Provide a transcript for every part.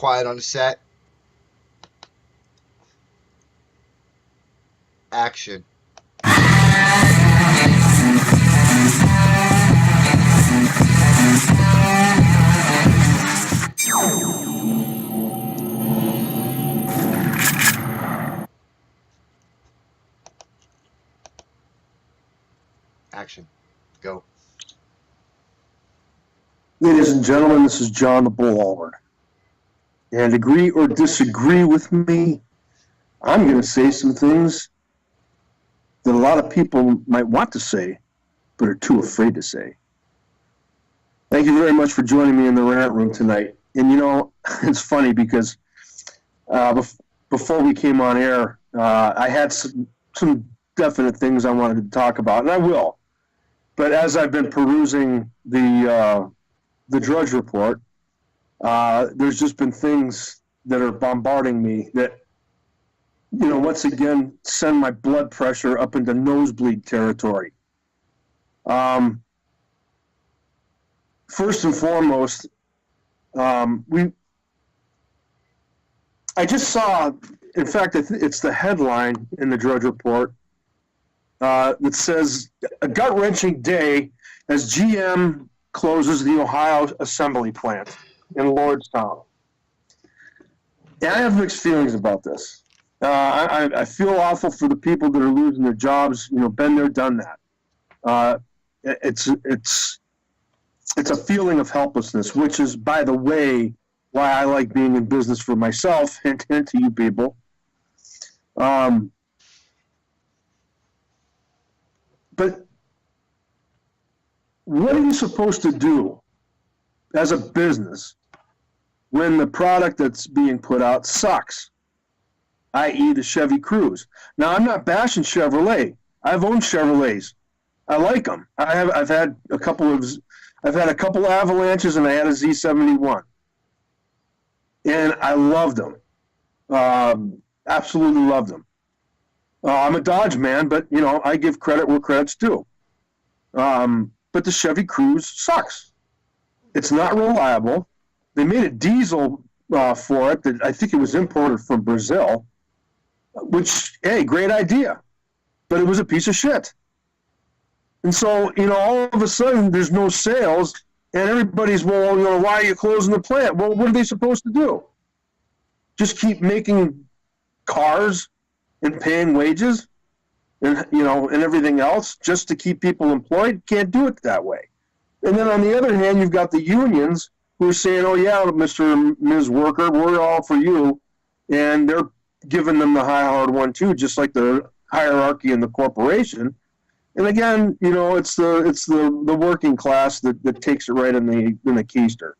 quiet on the set. Action. Action. Go. Ladies and gentlemen, this is John the Bull Alward. And agree or disagree with me, I'm going to say some things that a lot of people might want to say, but are too afraid to say. Thank you very much for joining me in the rant room tonight. And you know, it's funny because before we came on air, I had some definite things I wanted to talk about, and I will. But as I've been perusing the Drudge Report, there's just been things that are bombarding me that, you know, once again, send my blood pressure up into nosebleed territory. First and foremost, I just saw, in fact, it's the headline in the Drudge Report that says, a gut-wrenching day as GM closes the Ohio assembly plant in Lordstown. And I have mixed feelings about this. I feel awful for the people that are losing their jobs. You know, been there, done that. It's a feeling of helplessness, which is, by the way, why I like being in business for myself, hint, hint to you people. But what are you supposed to do as a business when the product that's being put out sucks, i.e. the Chevy Cruze? Now, I'm not bashing Chevrolet. I've owned Chevrolets. I like them. I've had a couple Avalanches, and I had a Z71, and I loved them. Absolutely loved them. I'm a Dodge man, but you know, I give credit where credit's due. But the Chevy Cruze sucks. It's not reliable. They made a diesel for it that I think it was imported from Brazil, which, hey, great idea. But it was a piece of shit. And so, you know, all of a sudden there's no sales, and everybody's, well, you know, why are you closing the plant? Well, what are they supposed to do? Just keep making cars and paying wages and, you know, and everything else just to keep people employed? Can't do it that way. And then on the other hand, you've got the unions who are saying, oh, yeah, Mr. and Ms. Worker, we're all for you. And they're giving them the high hard one, too, just like the hierarchy in the corporation. And again, you know, it's the working class that takes it right in the keister.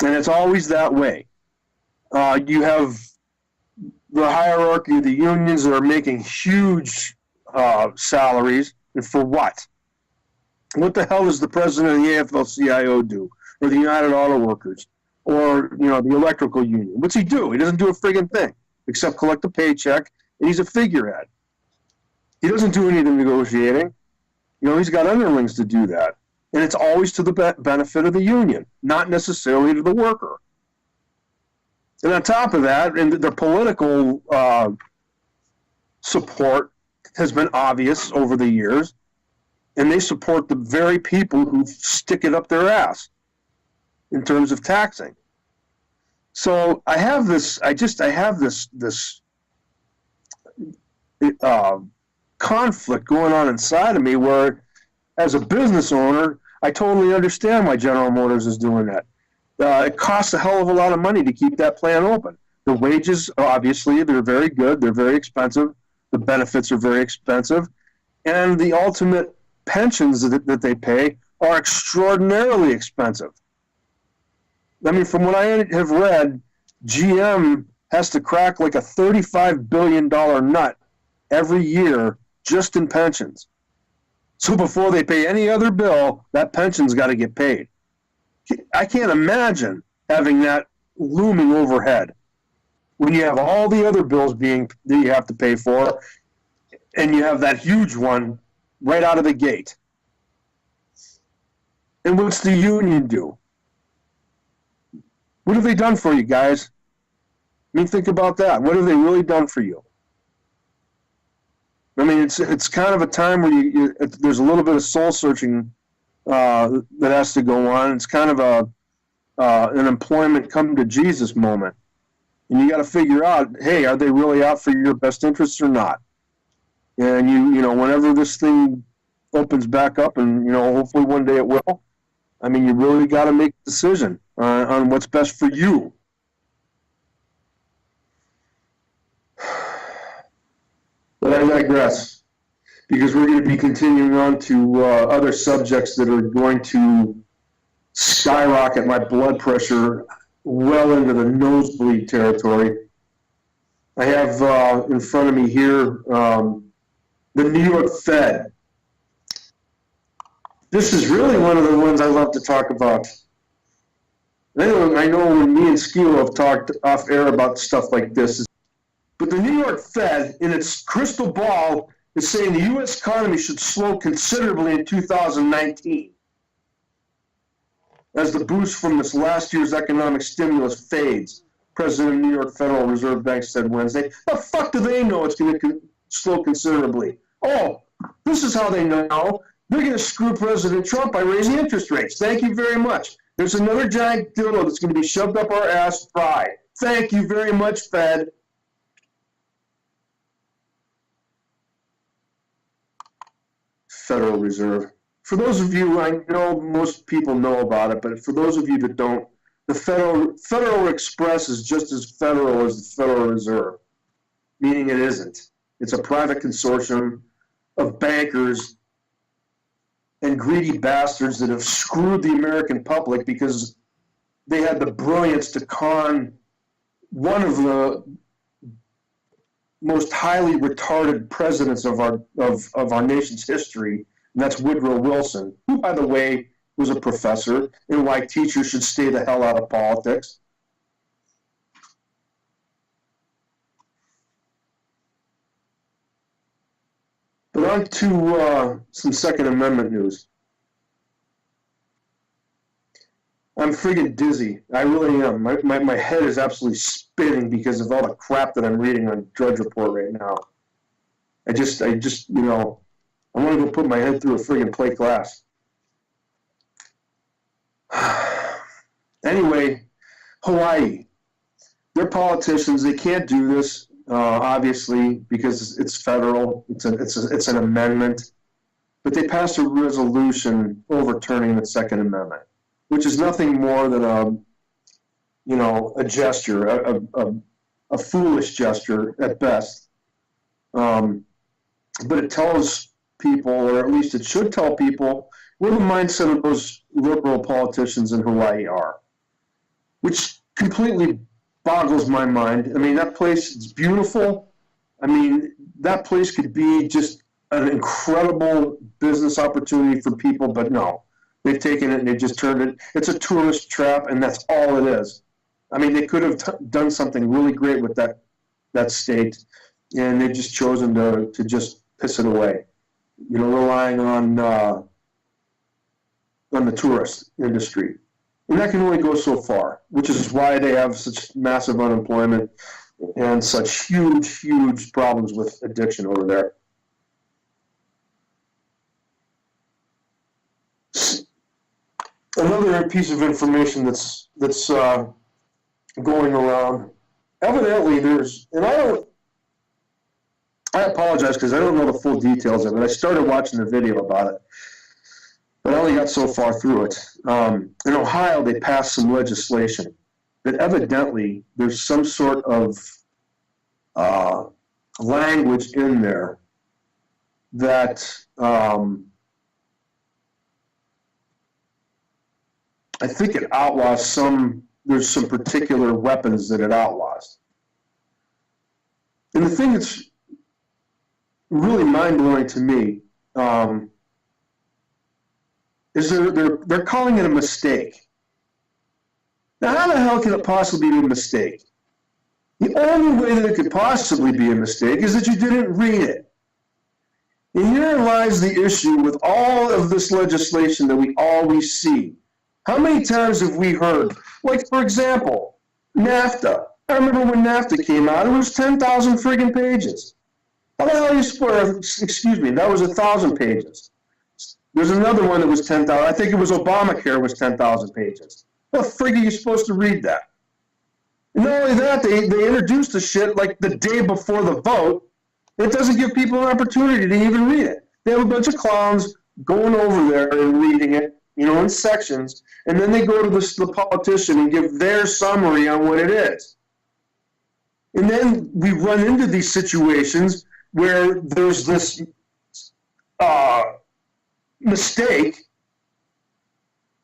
And it's always that way. You have the hierarchy of the unions that are making huge salaries, and for what? What the hell does the president of the AFL-CIO do, or the United Auto Workers, or, you know, the electrical union? What's he do? He doesn't do a friggin' thing except collect a paycheck, and he's a figurehead. He doesn't do any of the negotiating. You know, he's got underlings to do that, and it's always to the benefit of the union, not necessarily to the worker. And on top of that, and the political support has been obvious over the years, and they support the very people who stick it up their ass in terms of taxing. So I have this conflict going on inside of me where, as a business owner, I totally understand why General Motors is doing that. It costs a hell of a lot of money to keep that plant open. The wages, obviously, they're very good. They're very expensive. The benefits are very expensive. And the ultimate pensions that they pay are extraordinarily expensive. I mean, from what I have read, GM has to crack like a $35 billion nut every year just in pensions. So before they pay any other bill, that pension's got to get paid. I can't imagine having that looming overhead when you have all the other bills that you have to pay for, and you have that huge one right out of the gate. And what's the union do? What have they done for you, guys? I mean, think about that. What have they really done for you? I mean, it's kind of a time where there's a little bit of soul searching that has to go on. It's kind of an employment come to Jesus moment, and you got to figure out, hey, are they really out for your best interests or not? And you know, whenever this thing opens back up, and you know, hopefully one day it will. I mean, you really got to make a decision on what's best for you. But I digress, because we're going to be continuing on to other subjects that are going to skyrocket my blood pressure well into the nosebleed territory. I have in front of me here the New York Fed. This is really one of the ones I love to talk about. I know when me and Skilo have talked off air about stuff like this, but the New York Fed, in its crystal ball, is saying the U.S. economy should slow considerably in 2019 as the boost from this last year's economic stimulus fades. President of the New York Federal Reserve Bank said Wednesday. The fuck do they know it's going to slow considerably? Oh, this is how they know. They're going to screw President Trump by raising interest rates. Thank you very much. There's another giant dildo that's going to be shoved up our ass fried. Thank you very much, Fed. Federal Reserve. For those of you, I know most people know about it, but for those of you that don't, the Federal Express is just as federal as the Federal Reserve, meaning it isn't. It's a private consortium of bankers and greedy bastards that have screwed the American public because they had the brilliance to con one of the most highly retarded presidents of our nation's history, and that's Woodrow Wilson, who, by the way, was a professor and why teachers should stay the hell out of politics. But on to some Second Amendment news. I'm friggin' dizzy. I really am. My head is absolutely spinning because of all the crap that I'm reading on Drudge Report right now. I just, you know, I want to go put my head through a friggin' plate glass. Anyway, Hawaii. They're politicians. They can't do this, obviously, because it's federal. It's an amendment. But they passed a resolution overturning the Second Amendment, which is nothing more than a gesture, a foolish gesture at best. But it tells people, or at least it should tell people, where the mindset of those liberal politicians in Hawaii are, which completely boggles my mind. I mean, that place is beautiful. I mean, that place could be just an incredible business opportunity for people, but no. They've taken it and they just turned it. It's a tourist trap, and that's all it is. I mean, they could have done something really great with that state, and they've just chosen to just piss it away. You know, relying on the tourist industry, and that can only go so far. Which is why they have such massive unemployment and such huge problems with addiction over there. Another piece of information that's going around. Evidently, I apologize because I don't know the full details of it. I started watching the video about it, but I only got so far through it. In Ohio, they passed some legislation that evidently there's some sort of language in there that I think it outlaws there's some particular weapons that it outlaws. And the thing that's really mind-blowing to me is they're calling it a mistake. Now, how the hell can it possibly be a mistake? The only way that it could possibly be a mistake is that you didn't read it. And here lies the issue with all of this legislation that we always see. How many times have we heard, like, for example, NAFTA? I remember when NAFTA came out, it was 10,000 friggin' pages. How the hell are you supposed, excuse me, that was 1,000 pages. There's another one that was 10,000. I think it was Obamacare was 10,000 pages. How the frig are you supposed to read that? And not only that, they introduced the shit like the day before the vote. It doesn't give people an opportunity to even read it. They have a bunch of clowns going over there and reading it, in sections, and then they go to the politician and give their summary on what it is. And then we run into these situations where there's this mistake,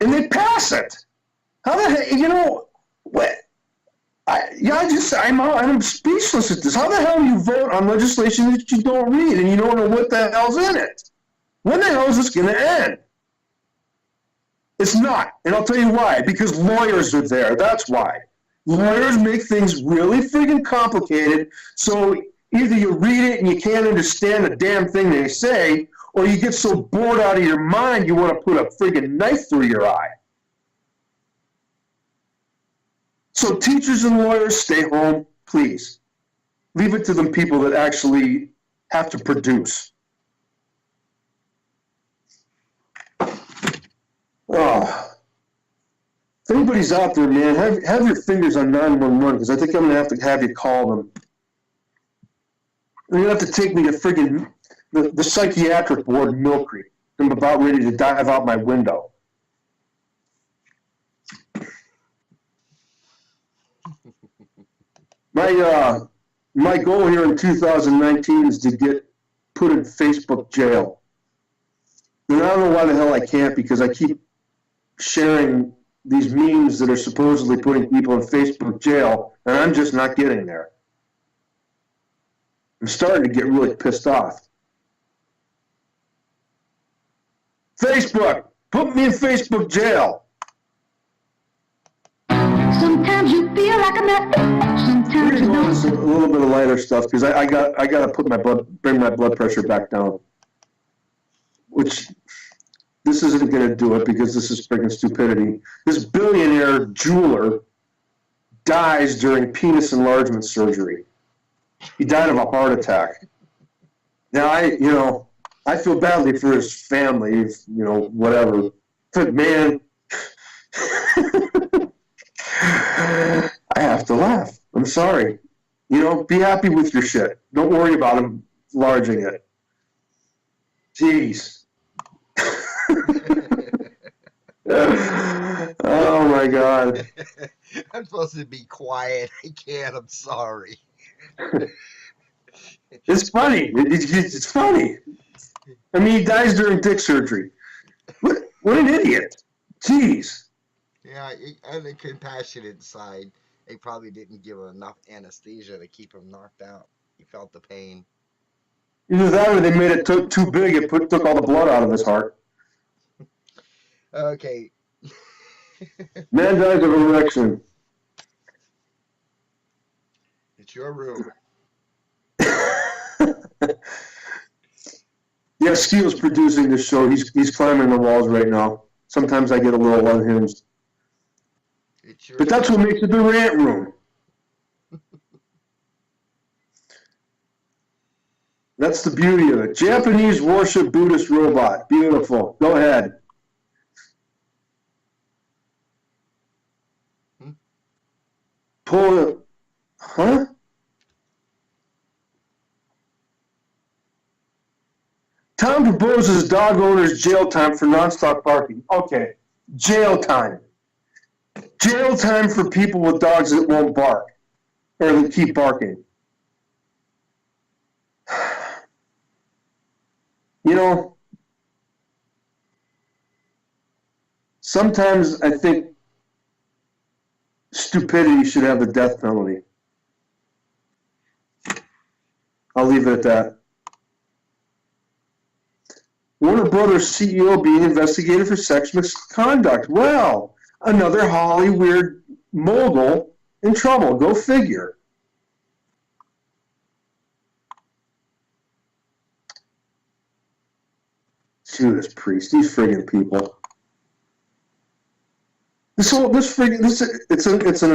and they pass it. How the hell, what? I'm speechless at this. How the hell do you vote on legislation that you don't read and you don't know what the hell's in it? When the hell is this going to end? It's not, and I'll tell you why. Because lawyers are there. That's why. Lawyers make things really friggin' complicated, so either you read it and you can't understand a damn thing they say, or you get so bored out of your mind you want to put a friggin' knife through your eye. So teachers and lawyers, stay home, please. Leave it to the people that actually have to produce. Oh. If anybody's out there, man, have your fingers on 911, because I think I'm going to have you call them. You're going to have to take me to friggin' the psychiatric ward in Mill Creek. I'm about ready to dive out my window. My goal here in 2019 is to get put in Facebook jail. And I don't know why the hell I can't, because I keep sharing these memes that are supposedly putting people in Facebook jail, and I'm just not getting there. I'm starting to get really pissed off. Facebook, put me in Facebook jail. Sometimes you feel like a nut. Sometimes you don't. A little bit of lighter stuff, because I got to bring my blood pressure back down. Which this isn't going to do it, because this is freaking stupidity. This billionaire jeweler dies during penis enlargement surgery. He died of a heart attack. Now I feel badly for his family, whatever. But man, I have to laugh. I'm sorry. Be happy with your shit. Don't worry about enlarging it. Jeez. Oh my God. I'm supposed to be quiet. I can't. I'm sorry. It's funny. It's funny. I mean, he dies during dick surgery. What an idiot. Jeez. Yeah, on the compassionate side, they probably didn't give him enough anesthesia to keep him knocked out. He felt the pain. Either that or they made it too big. It took all the blood out of his heart. Okay. Man dies of erection. It's your room. Yeah, Skeel's producing this show. He's climbing the walls right now. Sometimes I get a little unhinged. But that's what makes it the rant room. That's the beauty of it. Japanese worship Buddhist robot. Beautiful. Go ahead. Pull it. Huh? Tom proposes dog owners jail time for nonstop barking. Okay, jail time. Jail time for people with dogs that won't bark or that keep barking. Sometimes I think stupidity should have the death penalty. I'll leave it at that. Warner Brothers CEO being investigated for sex misconduct. Well, another Hollywood mogul in trouble. Go figure. Judas Priest, these friggin' people. It's an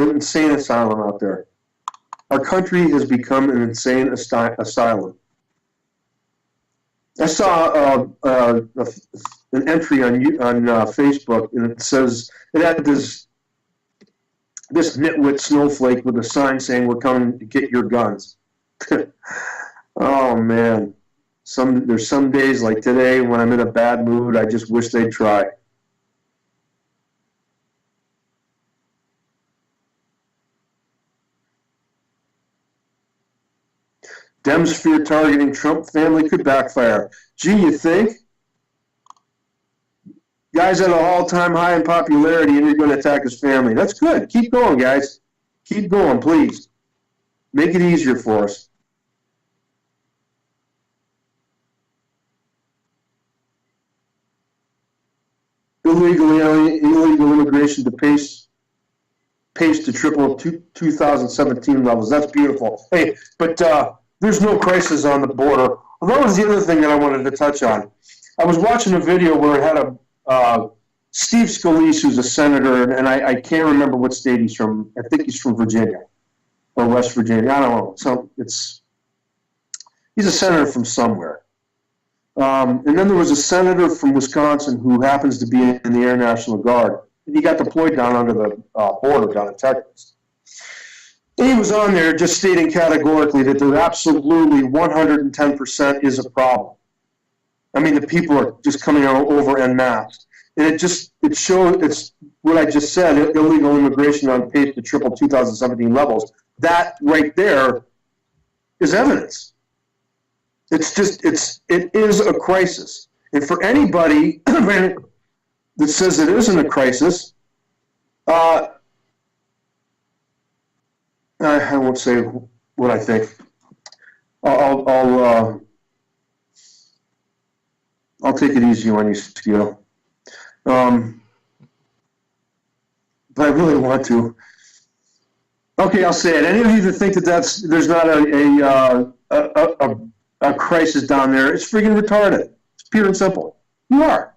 insane asylum out there. Our country has become an insane asylum. I saw an entry on Facebook, and it says it had this nitwit snowflake with a sign saying, "We're coming to get your guns." Oh man, there's some days like today when I'm in a bad mood, I just wish they'd try. Dems fear targeting Trump family could backfire. Gee, you think? Guy's at an all-time high in popularity, and you're going to attack his family. That's good. Keep going, guys. Keep going, please. Make it easier for us. Illegal immigration to pace to triple 2017 levels. That's beautiful. Hey, but there's no crisis on the border. Well, that was the other thing that I wanted to touch on. I was watching a video where it had Steve Scalise, who's a senator, and I can't remember what state he's from. I think he's from Virginia or West Virginia. I don't know. So he's a senator from somewhere. And then there was a senator from Wisconsin who happens to be in the Air National Guard. He got deployed down under the border down in Texas. And he was on there just stating categorically that there absolutely 110% is a problem. I mean, the people are just coming over en masse. And it shows, it's what I just said, illegal immigration on pace to triple 2017 levels. That right there is evidence. It is a crisis. And for anybody that says it isn't a crisis, I won't say what I think. I'll take it easy on you, Skio. But I really want to. Okay, I'll say it. Any of you that think that there's not a crisis down there, it's freaking retarded. It's pure and simple. You are.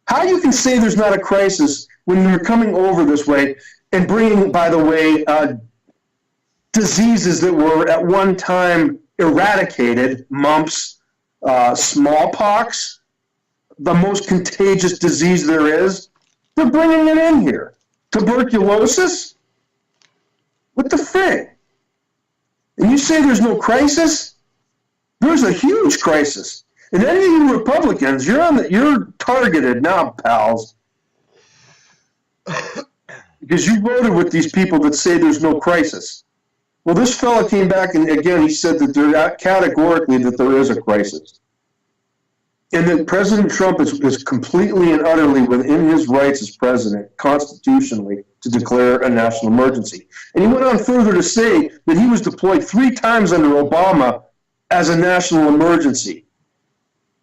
How you can say there's not a crisis when you're coming over this way and bringing, by the way, diseases that were at one time eradicated, mumps, smallpox, the most contagious disease there is, they're bringing it in here. Tuberculosis? What the frig? And you say there's no crisis? There's a huge crisis. And any of you Republicans, you're targeted now, pals. Because you voted with these people that say there's no crisis. Well, this fella came back and again he said that categorically that there is a crisis. And that President Trump is completely and utterly within his rights as president, constitutionally, to declare a national emergency. And he went on further to say that he was deployed 3 times under Obama as a national emergency.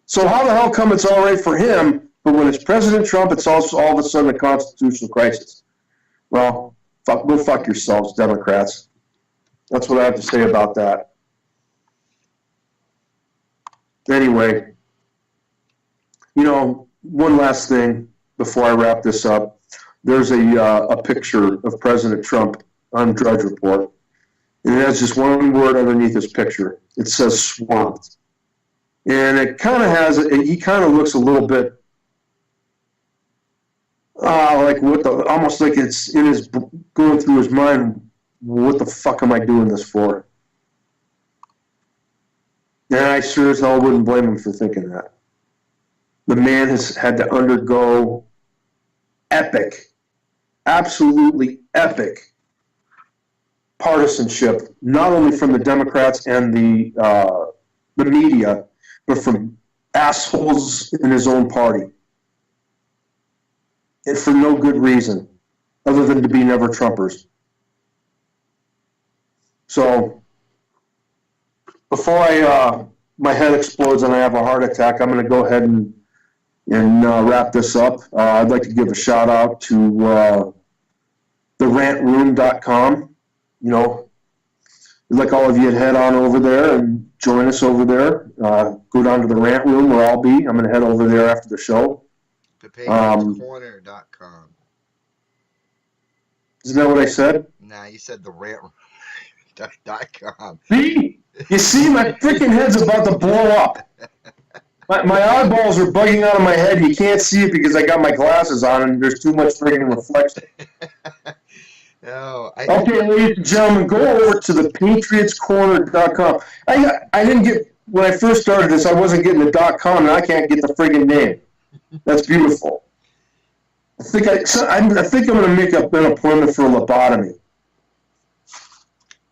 So how the hell come it's all right for him, but when it's President Trump, it's also all of a sudden a constitutional crisis? Well, go fuck yourselves, Democrats. That's what I have to say about that. Anyway, one last thing before I wrap this up. There's a picture of President Trump on Drudge Report, and it has just one word underneath his picture. It says swamped. And it kind of he kind of looks a little bit like almost like it's in his, going through his mind, what the fuck am I doing this for? And I sure as hell wouldn't blame him for thinking that. The man has had to undergo epic, absolutely epic partisanship, not only from the Democrats and the media, but from assholes in his own party. And for no good reason, other than to be never Trumpers. So, before my head explodes and I have a heart attack, I'm going to go ahead and wrap this up. I'd like to give a shout out to therantroom.com. I'd like all of you to head on over there and join us over there. Go down to the rant room where I'll be. I'm going to head over there after the show. ThePatriotScorner.com. Isn't that what I said? Nah, you said the rant.com. See? You see, my freaking head's about to blow up. My eyeballs are bugging out of my head. You can't see it because I got my glasses on and there's too much freaking reflection. No, Okay, ladies and gentlemen, go over to the patriotscorner.com. I didn't get, when I first started this, I wasn't getting the .com, and I can't get the friggin' name. That's beautiful. I think I'm going to make up an appointment for a lobotomy.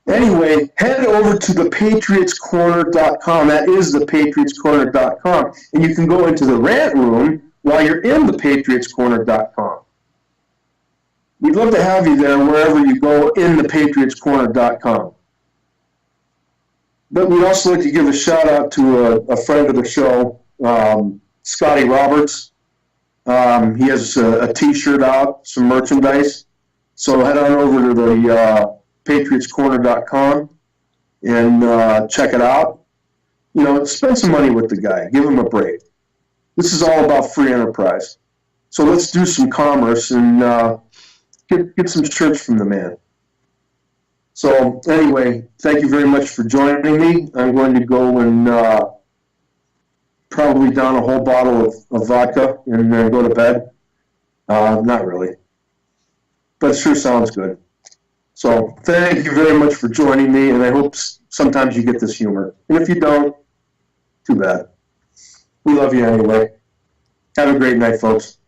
Anyway, head over to thepatriotscorner.com. That is thepatriotscorner.com. And you can go into the rant room while you're in thepatriotscorner.com. We'd love to have you there wherever you go in thepatriotscorner.com. But we'd also like to give a shout out to a friend of the show, Scotty Roberts. He has a t-shirt out, some merchandise. So head on over to the patriotscorner.com and check it out. You know, spend some money with the guy. Give him a break. This is all about free enterprise. So let's do some commerce and get some shirts from the man. So anyway, thank you very much for joining me. I'm going to go and probably down a whole bottle of vodka and then go to bed. Not really, but it sure sounds good. So thank you very much for joining me, and I hope sometimes you get this humor. And if you don't, too bad. We love you anyway. Have a great night, folks.